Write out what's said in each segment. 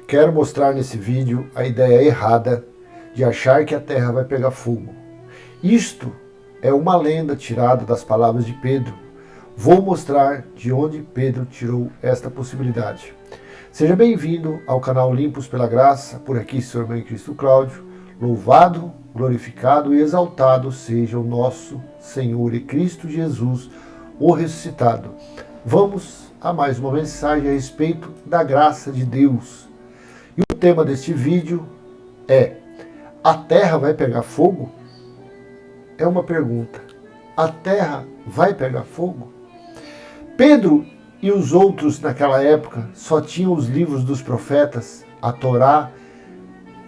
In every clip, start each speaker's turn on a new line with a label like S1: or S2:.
S1: Quero mostrar nesse vídeo a ideia errada de achar que a terra vai pegar fogo. Isto é uma lenda tirada das palavras de Pedro. Vou mostrar de onde Pedro tirou esta possibilidade. Seja bem-vindo ao canal Limpos pela Graça, por aqui seu irmão em Cristo Cláudio. Louvado, glorificado e exaltado seja o nosso Senhor e Cristo Jesus, o ressuscitado. Vamos a mais uma mensagem a respeito da graça de Deus. E o tema deste vídeo é: a terra vai pegar fogo? É uma pergunta. A terra vai pegar fogo? Pedro e os outros naquela época só tinham os livros dos profetas, a Torá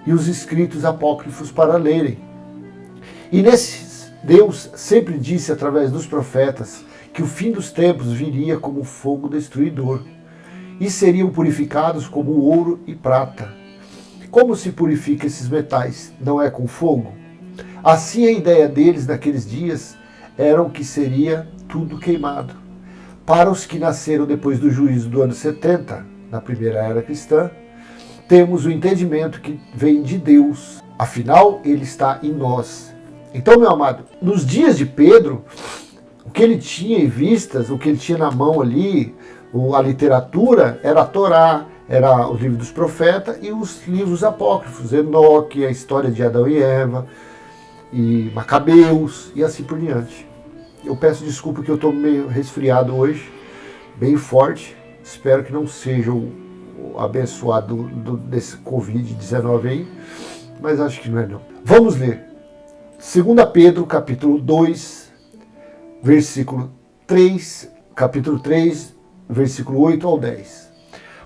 S1: e os escritos apócrifos para lerem. E nesses, Deus sempre disse através dos profetas que o fim dos tempos viria como fogo destruidor e seriam purificados como ouro e prata. Como se purifica esses metais? Não é com fogo? Assim a ideia deles naqueles dias era que seria tudo queimado. Para os que nasceram depois do juízo do ano 70, na primeira era cristã, temos o entendimento que vem de Deus. Afinal, ele está em nós. Então, meu amado, nos dias de Pedro, o que ele tinha em vistas, o que ele tinha na mão ali, a literatura, era a Torá, era o livro dos profetas e os livros apócrifos, Enoque, a história de Adão e Eva, e Macabeus, e assim por diante. Eu peço desculpa que eu estou meio resfriado hoje, bem forte. Espero que não seja o abençoado desse Covid-19 aí, mas acho que não é não. Vamos ler. 2 Pedro, capítulo 2, versículo 3, capítulo 3, versículo 8 ao 10.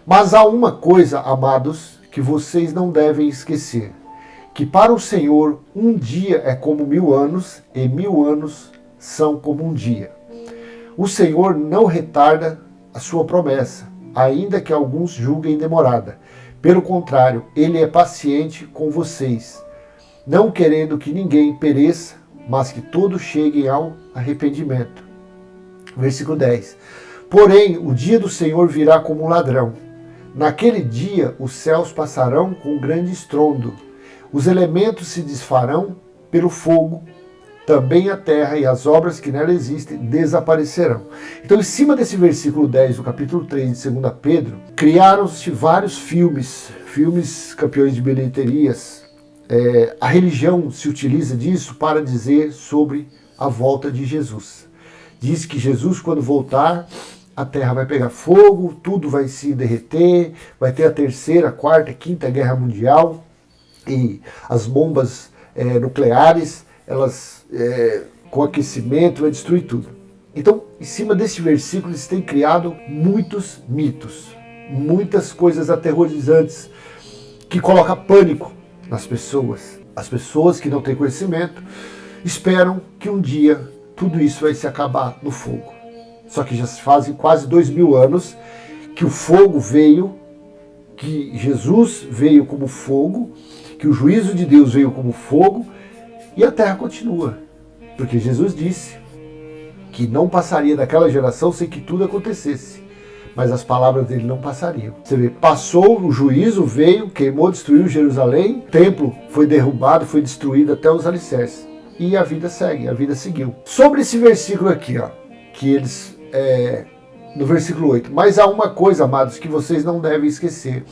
S1: Mas há uma coisa, amados, que vocês não devem esquecer, que para o Senhor um dia é como 1000 anos, e 1000 anos são como um dia. O Senhor não retarda a sua promessa, ainda que alguns julguem demorada. Pelo contrário, ele é paciente com vocês, não querendo que ninguém pereça, mas que todos cheguem ao arrependimento. Versículo 10. Porém, o dia do Senhor virá como um ladrão. Naquele dia, os céus passarão com grande estrondo, os elementos se desfarão pelo fogo, também a terra e as obras que nela existem desaparecerão. Então, em cima desse versículo 10 do capítulo 3 de 2 Pedro, criaram-se vários filmes campeões de bilheterias. A religião se utiliza disso para dizer sobre a volta de Jesus. Diz que Jesus, quando voltar, a terra vai pegar fogo, tudo vai se derreter, vai ter a terceira, quarta, quinta guerra mundial, e as bombas nucleares, elas com aquecimento vai destruir tudo. Então, em cima desse versículo, eles têm criado muitos mitos, muitas coisas aterrorizantes que colocam pânico nas pessoas. As pessoas que não têm conhecimento esperam que um dia tudo isso vai se acabar no fogo. Só que já se fazem quase 2000 anos que o fogo veio, que Jesus veio como fogo, que o juízo de Deus veio como fogo, e a terra continua. Porque Jesus disse que não passaria daquela geração sem que tudo acontecesse. Mas as palavras dele não passariam. Você vê, passou, o juízo veio, queimou, destruiu Jerusalém, o templo foi derrubado, foi destruído até os alicerces. E a vida segue, a vida seguiu. Sobre esse versículo aqui, ó, que eles, no versículo 8, mas há uma coisa, amados, que vocês não devem esquecer,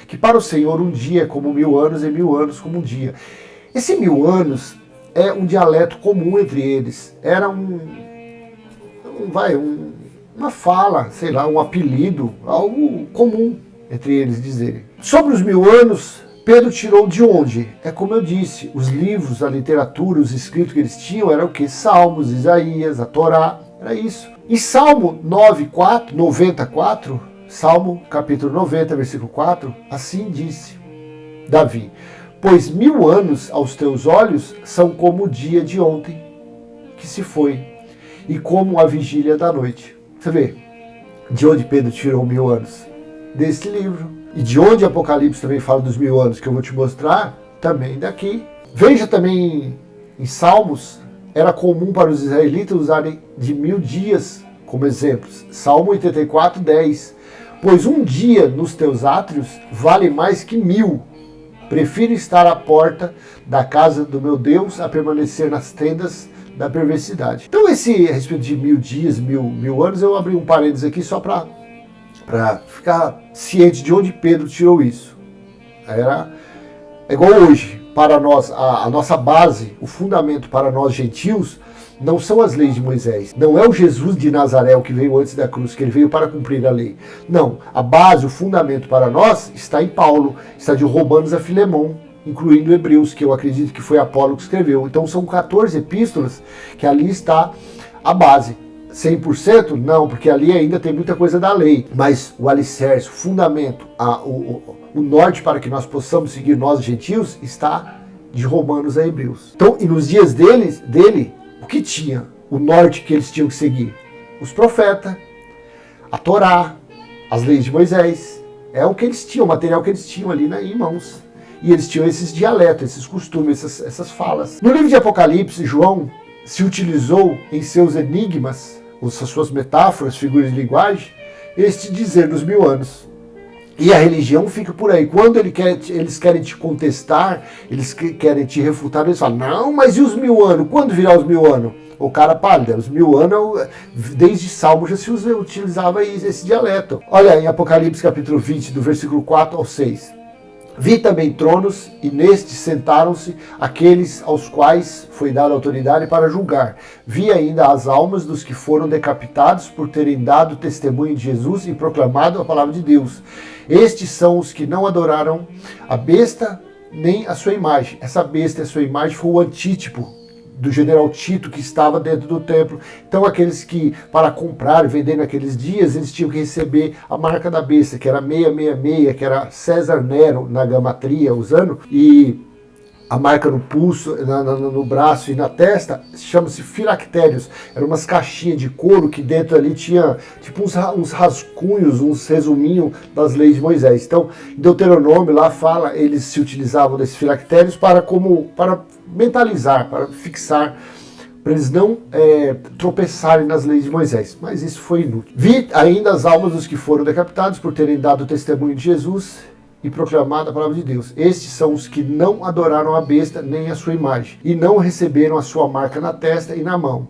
S1: que para o Senhor um dia é como 1000 anos e 1000 anos como um dia. Esse 1000 anos é um dialeto comum entre eles. Era uma fala, sei lá, um apelido, algo comum entre eles dizerem. Sobre os 1000 anos, Pedro tirou de onde? É como eu disse, os livros, a literatura, os escritos que eles tinham eram o quê? Salmos, Isaías, a Torá, era isso. E Salmo 94, Salmo capítulo 90, versículo 4, assim disse Davi: pois 1000 anos aos teus olhos são como o dia de ontem que se foi, e como a vigília da noite. Você vê de onde Pedro tirou 1000 anos? Desse livro. E de onde Apocalipse também fala dos 1000 anos, que eu vou te mostrar, também daqui. Veja também em Salmos, era comum para os israelitas usarem de 1000 dias como exemplos. Salmo 84, 10. Pois um dia nos teus átrios vale mais que 1000. Prefiro estar à porta da casa do meu Deus a permanecer nas tendas da perversidade. Então esse, a respeito de 1000 dias, mil anos, eu abri um parênteses aqui só para ficar ciente de onde Pedro tirou isso. É igual hoje, para nós, a nossa base, o fundamento para nós gentios, não são as leis de Moisés. Não é o Jesus de Nazaré o que veio antes da cruz, que ele veio para cumprir a lei. Não, a base, o fundamento para nós está em Paulo, está de Romanos a Filemão, incluindo Hebreus, que eu acredito que foi Apolo que escreveu. Então são 14 epístolas que ali está a base. 100%? Não, porque ali ainda tem muita coisa da lei. Mas o alicerce, o fundamento, o norte para que nós possamos seguir nós gentios está de Romanos a Hebreus. Então, e nos dias dele, o que tinha? O norte que eles tinham que seguir? Os profetas, a Torá, as leis de Moisés. É o que eles tinham, o material que eles tinham ali em mãos. E eles tinham esses dialetos, esses costumes, essas falas. No livro de Apocalipse, João se utilizou em seus enigmas, as suas metáforas, figuras de linguagem, este dizer dos 1000 anos. E a religião fica por aí. Quando eles querem te contestar, eles querem te refutar, eles falam, não, mas e os 1000 anos? Quando virá os 1000 anos? O cara pálido, os 1000 anos, desde Salmo já se utilizava esse dialeto. Olha em Apocalipse capítulo 20, do versículo 4 ao 6. Vi também tronos, e nestes sentaram-se aqueles aos quais foi dada autoridade para julgar. Vi ainda as almas dos que foram decapitados por terem dado testemunho de Jesus e proclamado a palavra de Deus. Estes são os que não adoraram a besta nem a sua imagem. Essa besta e a sua imagem foi o antítipo do general Tito que estava dentro do templo. Então aqueles que para comprar e vender naqueles dias, eles tinham que receber a marca da besta, que era 666, que era César Nero na gamatria usando, e a marca no pulso, no braço e na testa, chama-se filactérios. Eram umas caixinhas de couro que dentro ali tinha tipo uns rascunhos, uns resuminhos das leis de Moisés. Então, em Deuteronômio lá fala, eles se utilizavam desses filactérios para mentalizar, para fixar, para eles não tropeçarem nas leis de Moisés. Mas isso foi inútil. Vi ainda as almas dos que foram decapitados por terem dado testemunho de Jesus e proclamado a palavra de Deus. Estes são os que não adoraram a besta nem a sua imagem, e não receberam a sua marca na testa e na mão.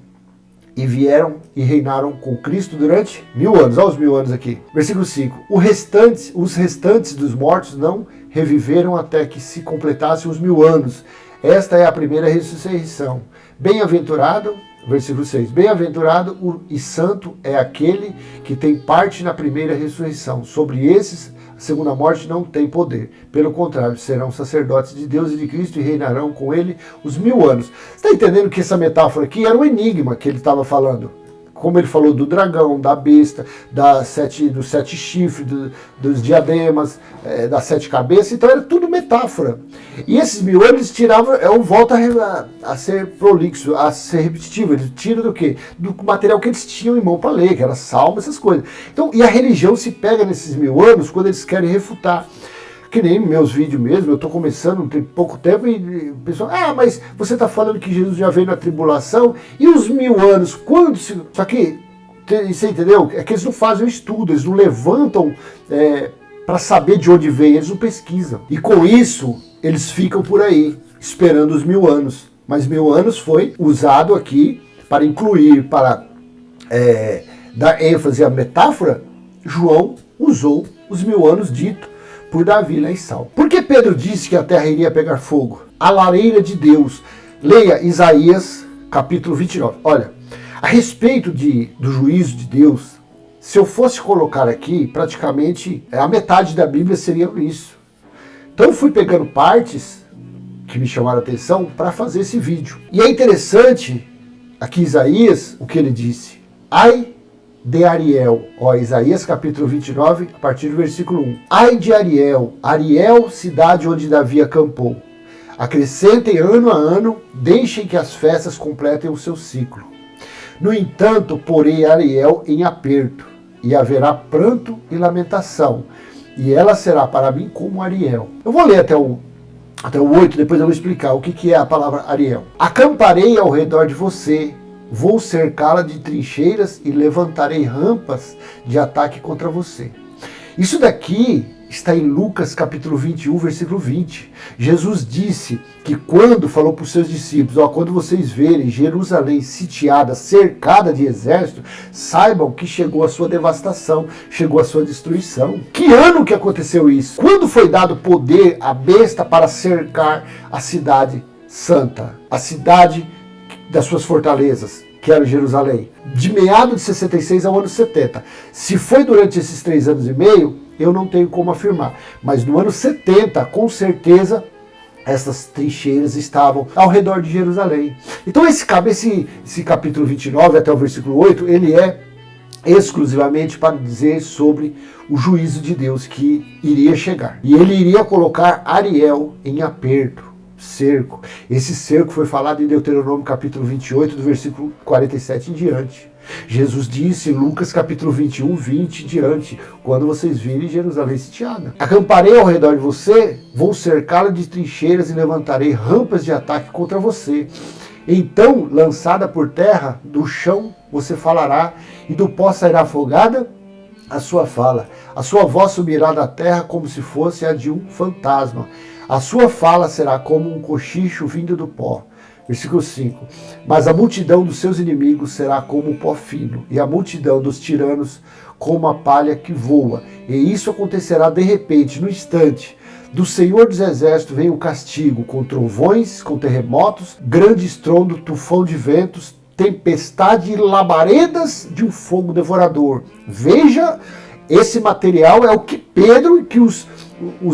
S1: E vieram e reinaram com Cristo durante 1000 anos. Olha os 1000 anos aqui. Versículo 5. Os restantes dos mortos não reviveram até que se completassem os 1000 anos. Esta é a primeira ressurreição. Bem-aventurado, versículo 6. Bem-aventurado e santo é aquele que tem parte na primeira ressurreição. Sobre esses a segunda morte não tem poder. Pelo contrário, serão sacerdotes de Deus e de Cristo e reinarão com ele os 1000 anos. Você está entendendo que essa metáfora aqui era um enigma que ele estava falando? Como ele falou do dragão, da besta, dos 7 chifres, dos diademas, das 7 cabeças, então era tudo metáfora. E esses 1000 anos eles tiravam, volta a ser prolixo, a ser repetitivo. Eles tiram do quê? Do material que eles tinham em mão para ler, que era salmo, essas coisas. Então, e a religião se pega nesses 1000 anos quando eles querem refutar. Que nem meus vídeos mesmo, eu estou começando, tem pouco tempo, e o pessoal, mas você está falando que Jesus já veio na tribulação, e os 1000 anos, quando se... Só que, você entendeu? É que eles não fazem o estudo, eles não levantam para saber de onde veio, eles não pesquisam. E com isso, eles ficam por aí, esperando os 1000 anos. Mas 1000 anos foi usado aqui para incluir, para dar ênfase à metáfora. João usou os 1000 anos dito por Davi lá em Salmo. Por que Pedro disse que a terra iria pegar fogo? A lareira de Deus. Leia Isaías capítulo 29. Olha, a respeito do juízo de Deus, se eu fosse colocar aqui, praticamente a metade da Bíblia seria isso. Então eu fui pegando partes que me chamaram a atenção para fazer esse vídeo. E é interessante, aqui Isaías, o que ele disse. Ai de Ariel, Isaías capítulo 29, a partir do versículo 1. Ai de Ariel, Ariel, cidade onde Davi acampou. Acrescentem ano a ano, deixem que as festas completem o seu ciclo. No entanto, porei Ariel em aperto, e haverá pranto e lamentação, e ela será para mim como Ariel. Eu vou ler até o 8, depois eu vou explicar o que é a palavra Ariel. Acamparei ao redor de você, vou cercá-la de trincheiras e levantarei rampas de ataque contra você. Isso daqui está em Lucas capítulo 21, versículo 20. Jesus disse que quando falou para os seus discípulos, quando vocês verem Jerusalém sitiada, cercada de exército, saibam que chegou a sua devastação, chegou a sua destruição. Que ano que aconteceu isso? Quando foi dado poder à besta para cercar a cidade santa, a cidade das suas fortalezas, que era Jerusalém? De meados de 66 ao ano 70. Se foi durante esses 3 anos e meio, eu não tenho como afirmar. Mas no ano 70, com certeza, essas trincheiras estavam ao redor de Jerusalém. Então esse capítulo 29 até o versículo 8, ele é exclusivamente para dizer sobre o juízo de Deus que iria chegar. E ele iria colocar Ariel em aperto, cerco. Esse cerco foi falado em Deuteronômio capítulo 28, do versículo 47 em diante. Jesus disse em Lucas capítulo 21, 20 em diante: quando vocês virem Jerusalém sitiada, acamparei ao redor de você, vou cercá-la de trincheiras e levantarei rampas de ataque contra você. Então, lançada por terra, do chão você falará, e do pó sairá afogada a sua fala. A sua voz subirá da terra como se fosse a de um fantasma. A sua fala será como um cochicho vindo do pó. Versículo 5. Mas a multidão dos seus inimigos será como um pó fino, e a multidão dos tiranos como a palha que voa. E isso acontecerá de repente, no instante. Do Senhor dos Exércitos vem o castigo, com trovões, com terremotos, grande estrondo, tufão de ventos, tempestade e labaredas de um fogo devorador. Veja, esse material é o que Pedro, que os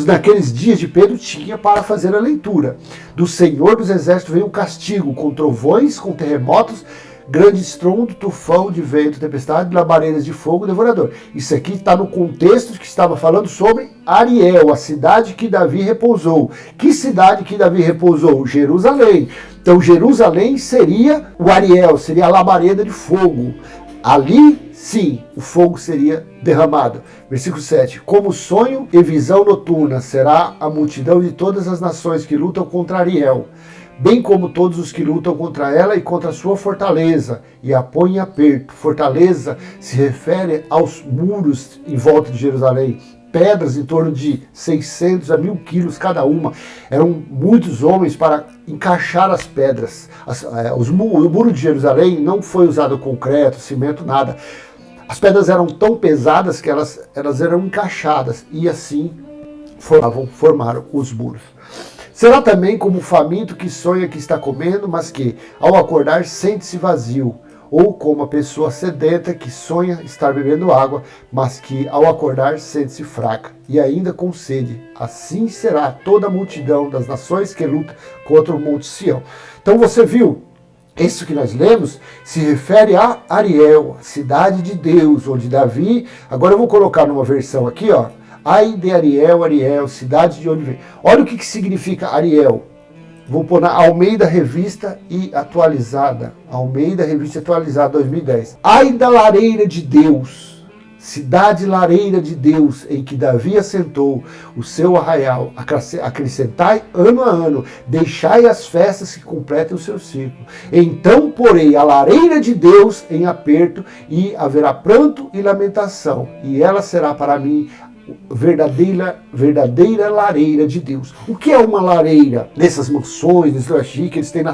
S1: naqueles dias de Pedro tinha para fazer a leitura. Do Senhor dos Exércitos vem um castigo, com trovões, com terremotos, grande estrondo, tufão de vento, tempestade, labaredas de fogo devorador. Isso aqui está no contexto que estava falando sobre Ariel, a cidade que Davi repousou. Que cidade que Davi repousou? Jerusalém. Então Jerusalém seria o Ariel, seria a labareda de fogo. Ali, sim, o fogo seria derramado. Versículo 7. Como sonho e visão noturna será a multidão de todas as nações que lutam contra Ariel, bem como todos os que lutam contra ela e contra a sua fortaleza, e a põe em aperto. Fortaleza se refere aos muros em volta de Jerusalém. Pedras em torno de 600 a 1000 quilos cada uma. Eram muitos homens para encaixar as pedras. O muro de Jerusalém não foi usado concreto, cimento, nada. As pedras eram tão pesadas que elas eram encaixadas e assim formaram os muros. Será também como o faminto que sonha que está comendo, mas que, ao acordar, sente-se vazio. Ou como a pessoa sedenta que sonha estar bebendo água, mas que ao acordar sente-se fraca e ainda com sede. Assim será toda a multidão das nações que luta contra o Monte Sião. Então você viu, isso que nós lemos se refere a Ariel, a cidade de Deus, onde Davi, agora eu vou colocar numa versão aqui, ai de Ariel, Ariel, cidade de onde vem. Olha o que significa Ariel. Vou pôr na Almeida Revista e Atualizada. Almeida Revista Atualizada 2010. Ai da lareira de Deus, cidade lareira de Deus, em que Davi assentou o seu arraial. Acrescentai ano a ano, deixai as festas que completem o seu ciclo. Então porei a lareira de Deus em aperto, e haverá pranto e lamentação, e ela será para mim verdadeira lareira de Deus. O que é uma lareira? Nessas mansões, nesse lugar que eles têm na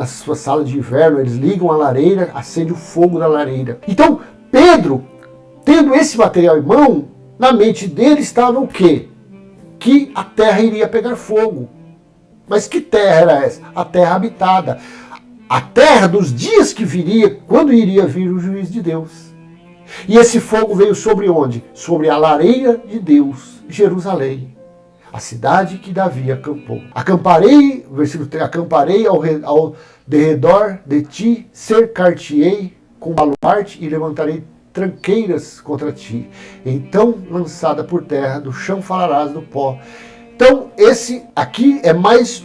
S1: sua sala de inverno, eles ligam a lareira, acende o fogo da lareira. Então, Pedro, tendo esse material em mão, na mente dele estava o quê? Que a terra iria pegar fogo. Mas que terra era essa? A terra habitada. A terra dos dias que viria, quando iria vir o juízo de Deus. E esse fogo veio sobre onde? Sobre a lareira de Deus, Jerusalém, a cidade que Davi acampou. Acamparei, versículo 3, acamparei ao derredor de ti, cercar-te-ei com baluarte e levantarei tranqueiras contra ti. Então, lançada por terra, do chão falarás do pó. Então, esse aqui é mais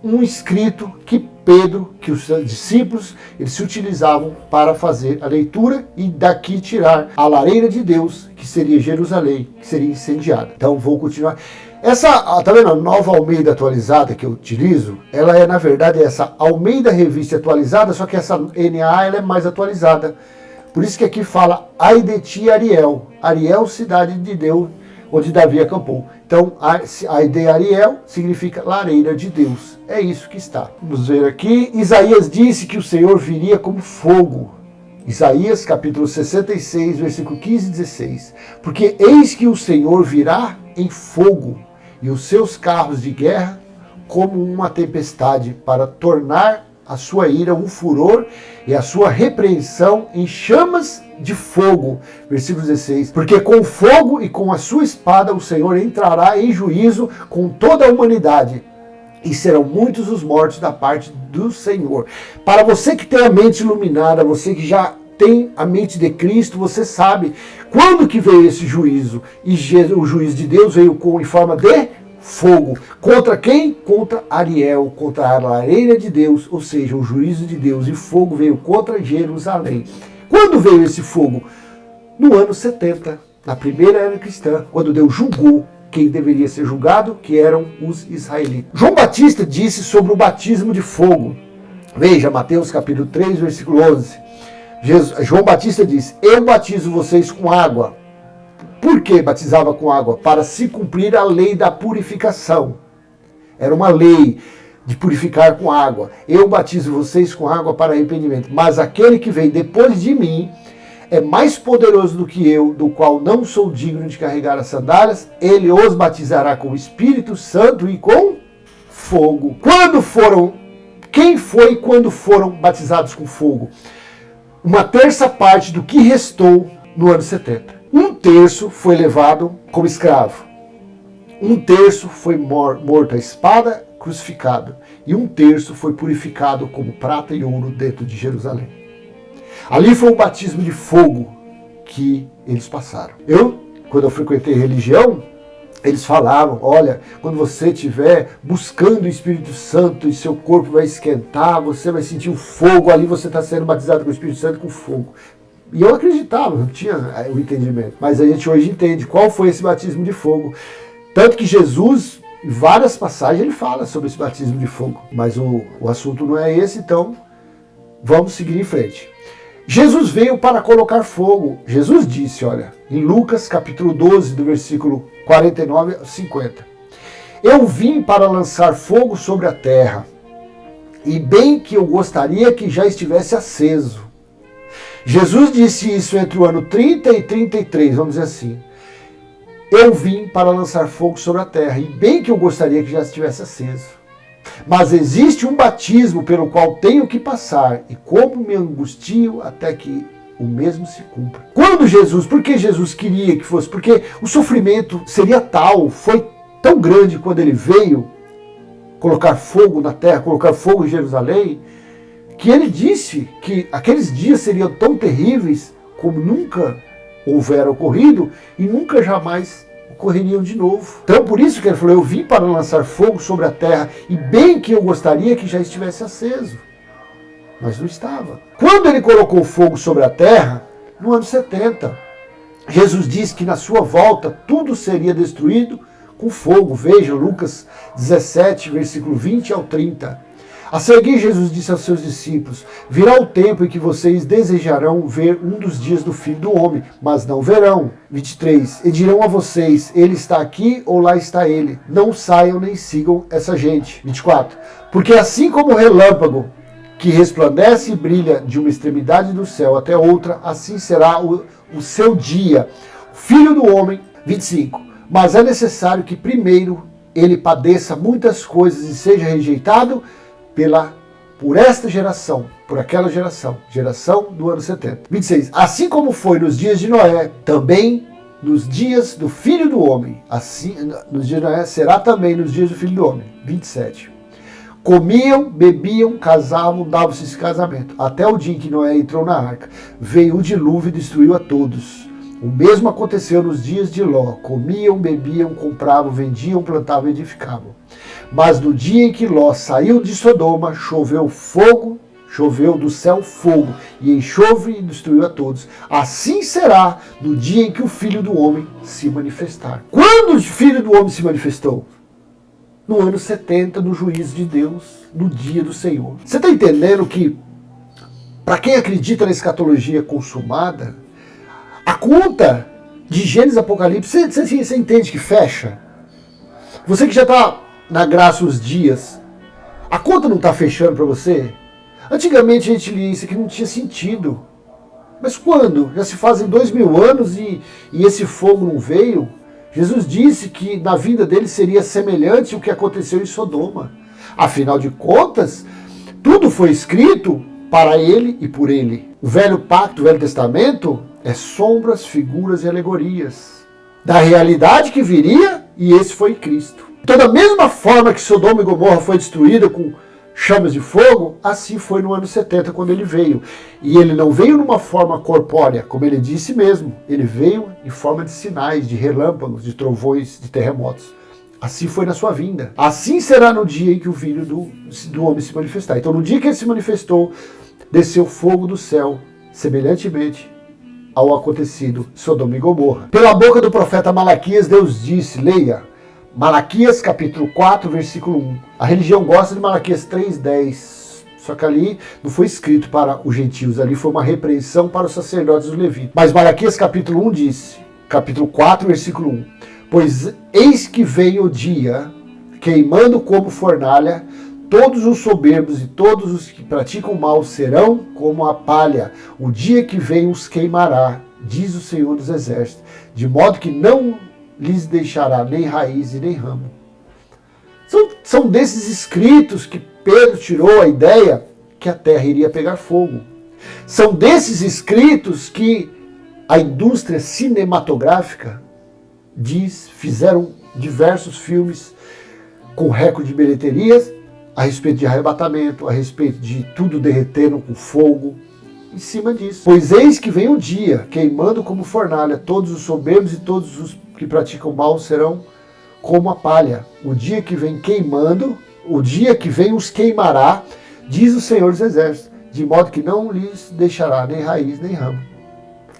S1: um escrito que Pedro, que os discípulos, eles se utilizavam para fazer a leitura e daqui tirar a lareira de Deus, que seria Jerusalém, que seria incendiada. Então vou continuar. Essa, tá vendo, a nova Almeida atualizada que eu utilizo, ela é na verdade essa Almeida Revista Atualizada, só que essa NA ela é mais atualizada. Por isso que aqui fala, ai de ti, Ariel. Ariel, cidade de Deus, onde Davi acampou. Então, ai de Ariel significa lareira de Deus. É isso que está. Vamos ver aqui. Isaías disse que o Senhor viria como fogo. Isaías, capítulo 66, versículo 15 e 16. Porque eis que o Senhor virá em fogo, e os seus carros de guerra como uma tempestade, para tornar a sua ira um furor e a sua repreensão em chamas de fogo. Versículo 16. Porque com fogo e com a sua espada o Senhor entrará em juízo com toda a humanidade, e serão muitos os mortos da parte do Senhor. Para você que tem a mente iluminada, você que já tem a mente de Cristo, você sabe quando que veio esse juízo. E o juízo de Deus veio em forma de fogo. Contra quem? Contra Ariel, contra a lareira de Deus, ou seja, o juízo de Deus. E fogo veio contra Jerusalém. Quando veio esse fogo? No ano 70, na primeira era cristã, quando Deus julgou quem deveria ser julgado, que eram os israelitas. João Batista disse sobre o batismo de fogo. Veja, Mateus capítulo 3, versículo 11. João Batista disse, eu batizo vocês com água. Por que batizava com água? Para se cumprir a lei da purificação. Era uma lei de purificar com água. Eu batizo vocês com água para arrependimento. Mas aquele que vem depois de mim é mais poderoso do que eu, do qual não sou digno de carregar as sandálias. Ele os batizará com o Espírito Santo e com fogo. Quem foi quando foram batizados com fogo? Uma terça parte do que restou no ano 70. Um terço foi levado como escravo. Um terço foi morto à espada, crucificado. E um terço foi purificado como prata e ouro dentro de Jerusalém. Ali foi o batismo de fogo que eles passaram. Quando eu frequentei religião, eles falavam, olha, quando você estiver buscando o Espírito Santo e seu corpo vai esquentar, você vai sentir o fogo, ali você está sendo batizado com o Espírito Santo com fogo. E eu acreditava, não tinha o entendimento. Mas a gente hoje entende qual foi esse batismo de fogo. Tanto que Jesus, em várias passagens, ele fala sobre esse batismo de fogo. Mas o assunto não é esse, então vamos seguir em frente. Jesus veio para colocar fogo. Jesus disse, olha, em Lucas capítulo 12, do versículo 49 a 50. Eu vim para lançar fogo sobre a terra, e bem que eu gostaria que já estivesse aceso. Jesus disse isso entre o ano 30 e 33, vamos dizer assim. Eu vim para lançar fogo sobre a terra, e bem que eu gostaria que já estivesse aceso. Mas existe um batismo pelo qual tenho que passar, e como me angustio até que o mesmo se cumpra. Por que Jesus queria que fosse? Porque o sofrimento seria tal, foi tão grande quando ele veio colocar fogo na terra, colocar fogo em Jerusalém, que ele disse que aqueles dias seriam tão terríveis como nunca houveram ocorrido e nunca jamais ocorreriam de novo. Então por isso que ele falou, eu vim para lançar fogo sobre a terra, e bem que eu gostaria que já estivesse aceso. Mas não estava. Quando ele colocou fogo sobre a terra, no ano 70, Jesus disse que na sua volta tudo seria destruído com fogo. Veja Lucas 17, versículo 20 ao 30. A seguir, Jesus disse aos seus discípulos, virá o tempo em que vocês desejarão ver um dos dias do Filho do Homem, mas não verão. 23. E dirão a vocês, ele está aqui ou lá está ele. Não saiam nem sigam essa gente. 24. Porque assim como o relâmpago que resplandece e brilha de uma extremidade do céu até outra, assim será o seu dia. Filho do Homem. 25. Mas é necessário que primeiro ele padeça muitas coisas e seja rejeitado por esta geração, por aquela geração do ano 70. 26. Assim como foi nos dias de Noé, também nos dias do Filho do Homem. Assim, nos dias de Noé, será também nos dias do Filho do Homem. 27. Comiam, bebiam, casavam, davam-se esse casamento. Até o dia em que Noé entrou na arca. Veio o dilúvio e destruiu a todos. O mesmo aconteceu nos dias de Ló. Comiam, bebiam, compravam, vendiam, plantavam e edificavam. Mas no dia em que Ló saiu de Sodoma, choveu do céu fogo, e enxofre e destruiu a todos. Assim será no dia em que o Filho do Homem se manifestar. Quando o Filho do Homem se manifestou? No ano 70, no juízo de Deus, no dia do Senhor. Você está entendendo que para quem acredita na escatologia consumada, a conta de Gênesis e Apocalipse, você entende que fecha? Você que já está na graça os dias, a conta não está fechando para você? Antigamente a gente lia isso aqui, não tinha sentido. Mas quando? Já se fazem 2000 anos e esse fogo não veio? Jesus disse que na vida dele seria semelhante ao que aconteceu em Sodoma. Afinal de contas, tudo foi escrito para ele e por ele. O Velho Pacto, o Velho Testamento, é sombras, figuras e alegorias da realidade que viria, e esse foi Cristo. Então, da mesma forma que Sodoma e Gomorra foi destruída com chamas de fogo, assim foi no ano 70 quando ele veio. E ele não veio numa forma corpórea, como ele disse mesmo. Ele veio em forma de sinais, de relâmpagos, de trovões, de terremotos. Assim foi na sua vinda. Assim será no dia em que o Filho do Homem se manifestar. Então, no dia que ele se manifestou, desceu fogo do céu, semelhantemente ao acontecido em Sodoma e Gomorra. Pela boca do profeta Malaquias, Deus disse, leia, Malaquias capítulo 4, versículo 1. A religião gosta de Malaquias 3:10. Só que ali não foi escrito para os gentios, ali foi uma repreensão para os sacerdotes e os levitas. Mas Malaquias capítulo 1 disse, capítulo 4, versículo 1. Pois eis que vem o dia, queimando como fornalha, todos os soberbos e todos os que praticam mal serão como a palha. O dia que vem os queimará, diz o Senhor dos Exércitos, de modo que não lhes deixará nem raiz e nem ramo. São desses escritos que Pedro tirou a ideia que a terra iria pegar fogo. São desses escritos que a indústria cinematográfica fizeram diversos filmes com recorde de bilheterias a respeito de arrebatamento, a respeito de tudo derretendo com fogo, em cima disso. Pois eis que vem o dia, queimando como fornalha, todos os soberbos e todos os que praticam mal serão como a palha. O dia que vem queimando, o dia que vem os queimará, diz o Senhor dos Exércitos, de modo que não lhes deixará nem raiz nem ramo.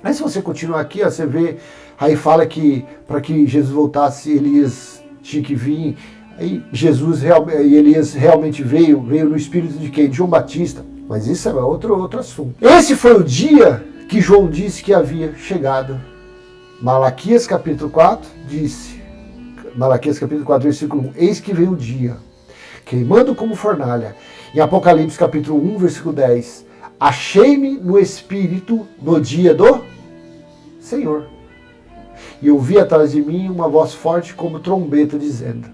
S1: Aí se você continuar aqui, ó, você vê, aí fala que para que Jesus voltasse, Elias tinha que vir. Aí Elias realmente veio no espírito de quem? De João Batista. Mas isso é outro assunto. Esse foi o dia que João disse que havia chegado. Malaquias capítulo 4 disse, Malaquias capítulo 4, versículo 1, eis que vem o dia, queimando como fornalha. Em Apocalipse capítulo 1, versículo 10, achei-me no Espírito no dia do Senhor. E ouvi atrás de mim uma voz forte como trombeta dizendo,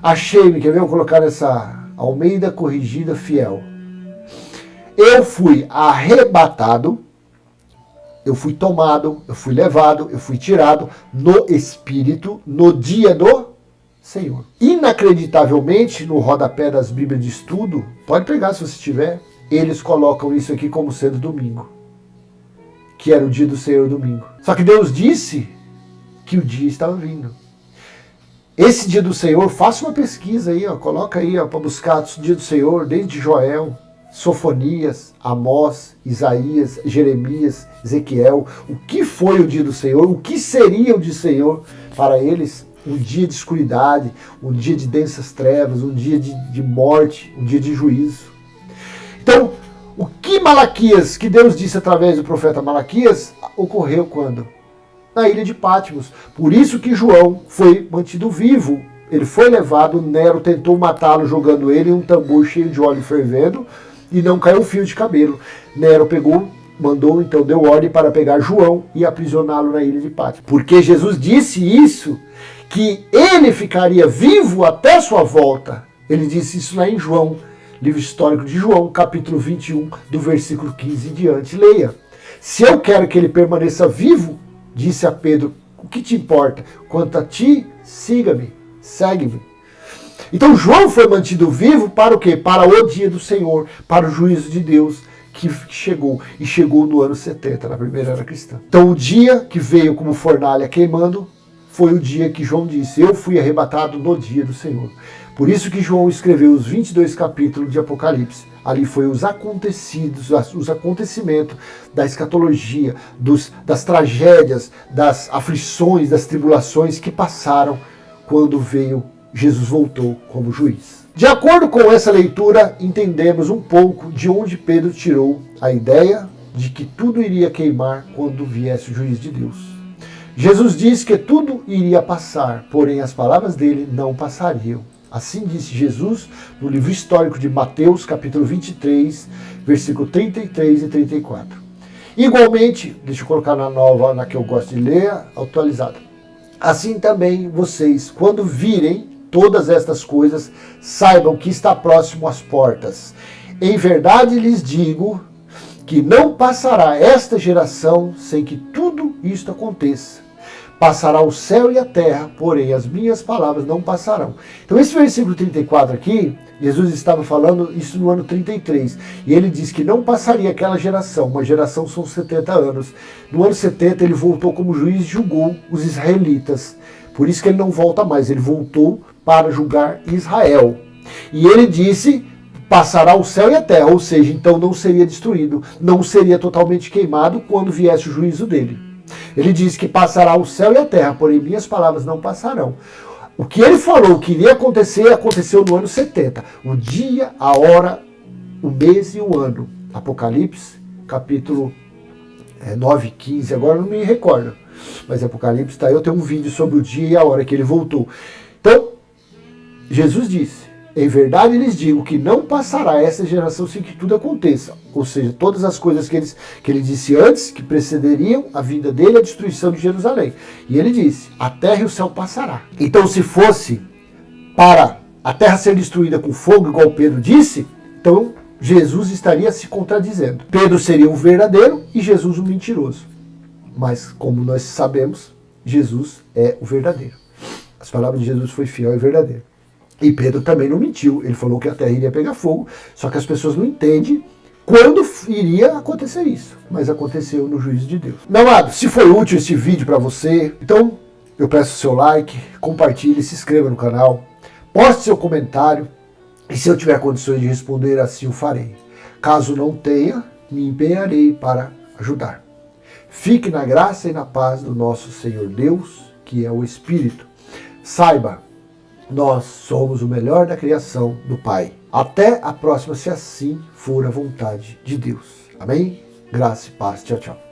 S1: achei-me, quer ver eu colocar nessa Almeida Corrigida Fiel. Eu fui arrebatado, eu fui tomado, eu fui levado, eu fui tirado no Espírito no dia do Senhor. Inacreditavelmente, no rodapé das Bíblias de estudo, pode pegar se você tiver, eles colocam isso aqui como sendo domingo, que era o dia do Senhor domingo. Só que Deus disse que o dia estava vindo. Esse dia do Senhor, faça uma pesquisa aí, ó, coloca aí para buscar o dia do Senhor, desde Joel, Sofonias, Amós, Isaías, Jeremias, Ezequiel. O que foi o dia do Senhor? O que seria o dia do Senhor para eles? Um dia de escuridade, um dia de densas trevas, um dia de morte, um dia de juízo. Então, o que Malaquias, que Deus disse através do profeta Malaquias, ocorreu quando? Na ilha de Patmos. Por isso que João foi mantido vivo. Ele foi levado, Nero tentou matá-lo jogando ele em um tambor cheio de óleo fervendo e não caiu um fio de cabelo. Nero mandou, então deu ordem para pegar João e aprisioná-lo na ilha de Patmos. Porque Jesus disse isso, que ele ficaria vivo até sua volta. Ele disse isso lá em João, livro histórico de João, capítulo 21, do versículo 15 em diante. Leia. Se eu quero que ele permaneça vivo, disse a Pedro, o que te importa? Quanto a ti, siga-me, segue-me. Então João foi mantido vivo para o quê? Para o dia do Senhor, para o juízo de Deus que chegou. E chegou no ano 70, na primeira era cristã. Então o dia que veio como fornalha queimando, foi o dia que João disse, eu fui arrebatado no dia do Senhor. Por isso que João escreveu os 22 capítulos de Apocalipse. Ali foi os acontecimentos da escatologia, das tragédias, das aflições, das tribulações que passaram quando veio Jesus voltou como juiz. De acordo com essa leitura, entendemos um pouco de onde Pedro tirou a ideia de que tudo iria queimar quando viesse o juiz de Deus. Jesus disse que tudo iria passar, porém as palavras dele não passariam. Assim disse Jesus no livro histórico de Mateus, capítulo 23, versículo 33 e 34. Igualmente, deixa eu colocar na que eu gosto de ler, atualizada. Assim também vocês, quando virem todas estas coisas, saibam que está próximo às portas. Em verdade lhes digo que não passará esta geração sem que tudo isto aconteça. Passará o céu e a terra, porém as minhas palavras não passarão. Então esse versículo 34 aqui, Jesus estava falando isso no ano 33. E ele diz que não passaria aquela geração. Uma geração são 70 anos. No ano 70 ele voltou como juiz e julgou os israelitas. Por isso que ele não volta mais. Ele voltou para julgar Israel. E ele disse: passará o céu e a terra. Ou seja, então não seria destruído. Não seria totalmente queimado quando viesse o juízo dele. Ele diz que passará o céu e a terra, porém minhas palavras não passarão. O que ele falou que iria acontecer, aconteceu no ano 70. O dia, a hora, o mês e o ano. Apocalipse, capítulo 9, 15, agora não me recordo. Mas Apocalipse está aí, eu tenho um vídeo sobre o dia e a hora que ele voltou. Então, Jesus disse: em verdade lhes digo que não passará essa geração sem que tudo aconteça. Ou seja, todas as coisas que ele disse antes, que precederiam a vinda dele, a destruição de Jerusalém. E ele disse: a terra e o céu passará. Então se fosse para a terra ser destruída com fogo, igual Pedro disse, então Jesus estaria se contradizendo. Pedro seria o verdadeiro e Jesus o mentiroso. Mas como nós sabemos, Jesus é o verdadeiro. As palavras de Jesus foi fiel e verdadeiro. E Pedro também não mentiu. Ele falou que a terra iria pegar fogo, só que as pessoas não entendem quando iria acontecer isso. Mas aconteceu no juízo de Deus. Meu amado, se foi útil esse vídeo para você, então eu peço o seu like, compartilhe, se inscreva no canal, poste seu comentário e se eu tiver condições de responder, assim o farei. Caso não tenha, me empenharei para ajudar. Fique na graça e na paz do nosso Senhor Deus, que é o Espírito. Saiba, nós somos o melhor da criação do Pai. Até a próxima, se assim for a vontade de Deus. Amém? Graça e paz. Tchau, tchau.